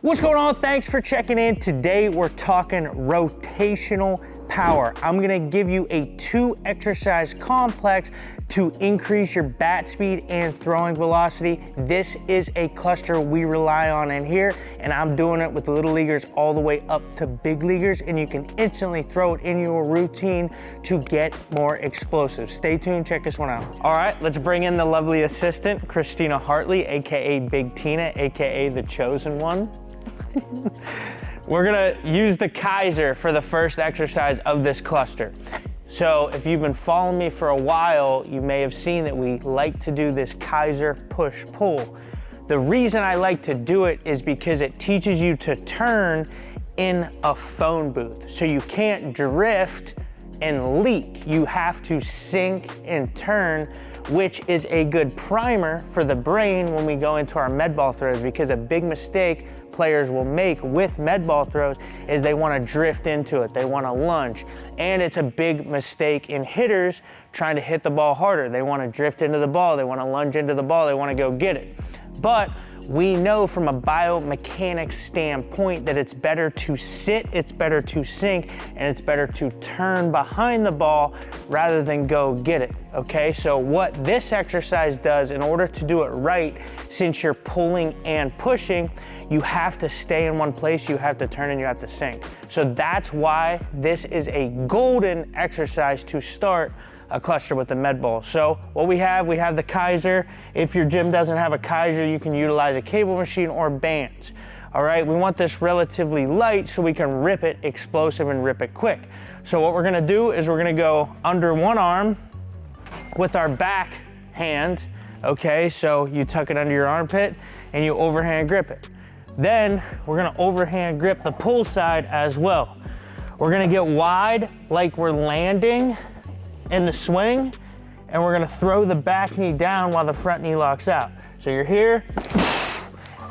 What's going on? Thanks for checking in. Today we're talking rotational power. I'm gonna give you a 2-exercise complex to increase your bat speed and throwing velocity. This is a cluster we rely on in here, and I'm doing it with little leaguers all the way up to big leaguers, and you can instantly throw it in your routine to get more explosive. Stay tuned, check this one out. All right, let's bring in the lovely assistant, Christina Hartley, AKA Big Tina, AKA the chosen one. We're gonna use the Kaiser for the first exercise of this cluster. So if you've been following me for a while, you may have seen that we like to do this Kaiser push-pull. The reason I like to do it is because it teaches you to turn in a phone booth. So you can't drift and leak. You have to sink and turn, which is a good primer for the brain when we go into our Medball throws, because a big mistake players will make with Medball throws is they want to drift into it, they want to lunge, and it's a big mistake in hitters trying to hit the ball harder. They want to drift into the ball, they want to lunge into the ball, they want to go get it. But we know from a biomechanics standpoint that it's better to sit, it's better to sink, and it's better to turn behind the ball rather than go get it, okay? So what this exercise does, in order to do it right, since you're pulling and pushing, you have to stay in one place, you have to turn, and you have to sink. So that's why this is a golden exercise to start a cluster with the Medball. So what we have the Kaiser. If your gym doesn't have a Kaiser, you can utilize a cable machine or bands. All right, we want this relatively light so we can rip it explosive and rip it quick. So what we're gonna do is we're gonna go under one arm with our back hand, okay? So you tuck it under your armpit and you overhand grip it. Then we're gonna overhand grip the pull side as well. We're gonna get wide like we're landing in the swing, and we're gonna throw the back knee down while the front knee locks out. So you're here,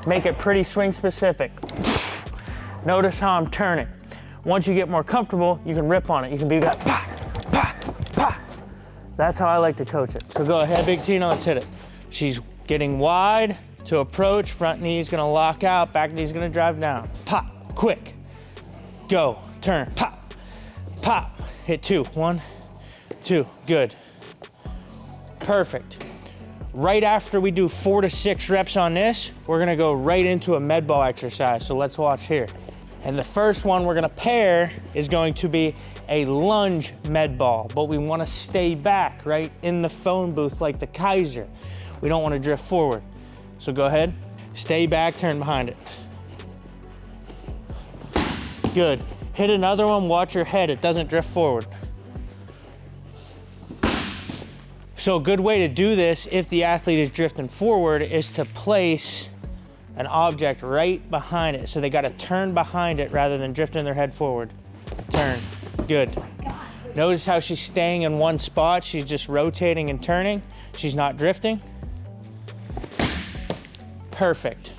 make it pretty swing specific. Notice how I'm turning. Once you get more comfortable, you can rip on it. You can be that pa, pa, pa. That's how I like to coach it. So go ahead, Big Tina, let's hit it. She's getting wide to approach, front knee's gonna lock out, back knee's gonna drive down. Pop, quick, go, turn, pop, pop, hit 2, 1, 2, good. Perfect. Right after we do 4 to 6 reps on this, we're gonna go right into a Medball exercise. So let's watch here. And the first one we're gonna pair is going to be a lunge Medball, but we wanna stay back, right, in the phone booth like the Kaiser. We don't wanna drift forward. So go ahead, stay back, turn behind it. Good. Hit another one, watch your head, it doesn't drift forward. So a good way to do this, if the athlete is drifting forward, is to place an object right behind it. So they gotta turn behind it rather than drifting their head forward. Turn, good. Notice how she's staying in one spot. She's just rotating and turning. She's not drifting. Perfect.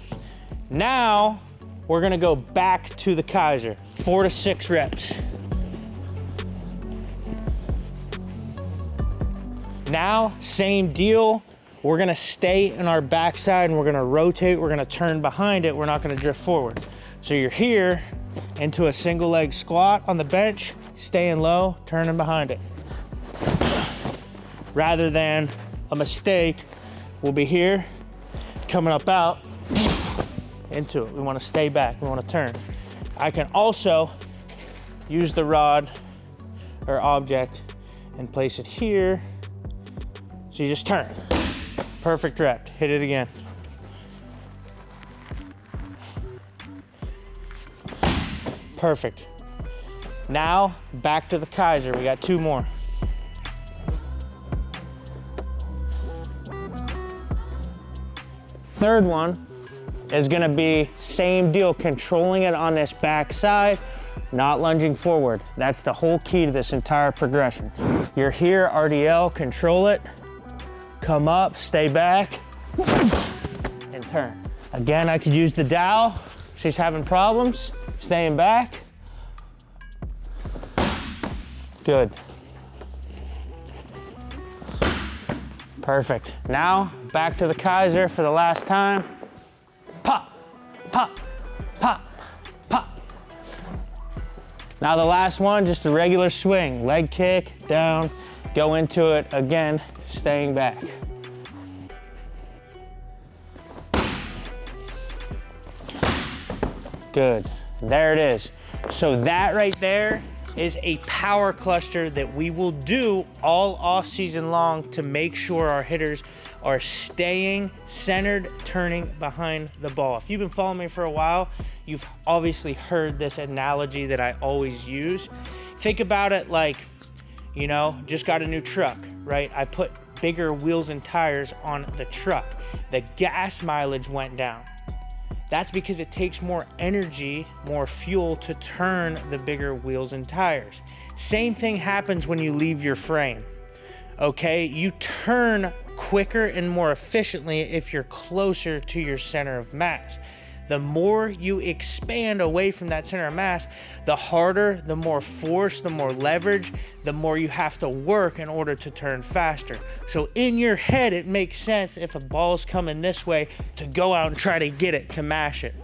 Now, we're gonna go back to the Kaiser. 4 to 6 reps. Now, same deal. We're gonna stay in our backside and we're gonna rotate, we're gonna turn behind it, we're not gonna drift forward. So you're here into a single leg squat on the bench, staying low, turning behind it. Rather than a mistake, we'll be here, coming up out, into it. We wanna stay back, we wanna turn. I can also use the rod or object and place it here. So you just turn. Perfect rep. Hit it again. Perfect. Now, back to the Kaiser. We got 2 more. Third one is gonna be same deal, controlling it on this back side, not lunging forward. That's the whole key to this entire progression. You're here, RDL, control it. Come up, stay back, and turn. Again, I could use the dowel. She's having problems, staying back. Good. Perfect. Now, back to the Kaiser for the last time. Pop, pop, pop, pop. Now the last one, just a regular swing. Leg kick, down, go into it again, staying back. Good, there it is. So that right there is a power cluster that we will do all off season long to make sure our hitters are staying centered, turning behind the ball. If you've been following me for a while, you've obviously heard this analogy that I always use. Think about it like, you know, just got a new truck, right? I put bigger wheels and tires on the truck. The gas mileage went down. That's because it takes more energy, more fuel to turn the bigger wheels and tires. Same thing happens when you leave your frame, okay? You turn quicker and more efficiently if you're closer to your center of mass. The more you expand away from that center of mass, the harder, the more force, the more leverage, the more you have to work in order to turn faster. So in your head, it makes sense if a ball's coming this way to go out and try to get it, to mash it.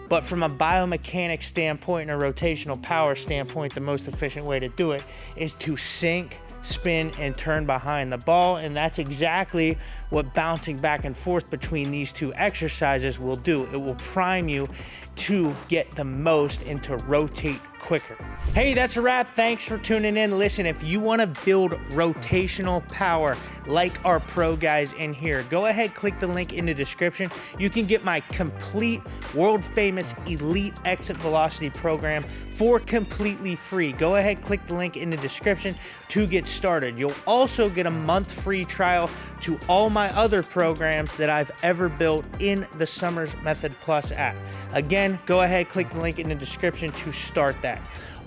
But from a biomechanics standpoint and a rotational power standpoint, the most efficient way to do it is to sink, spin, and turn behind the ball. And that's exactly what bouncing back and forth between these two exercises will do. It will prime you to get the most and to rotate quicker. Hey, that's a wrap. Thanks for tuning in. Listen, if you want to build rotational power like our pro guys in here, go ahead, click the link in the description. You can get my complete world famous elite exit velocity program for completely free. Go ahead, click the link in the description to get started. You'll also get a month free trial to all my other programs that I've ever built in the SummersMethod Plus app. Again, go ahead, click the link in the description to start that.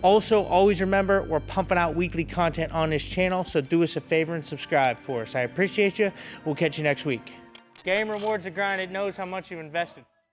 Also, always remember, we're pumping out weekly content on this channel, so do us a favor and subscribe for us. I appreciate you. We'll catch you next week. Game rewards the grind. It knows how much you've invested.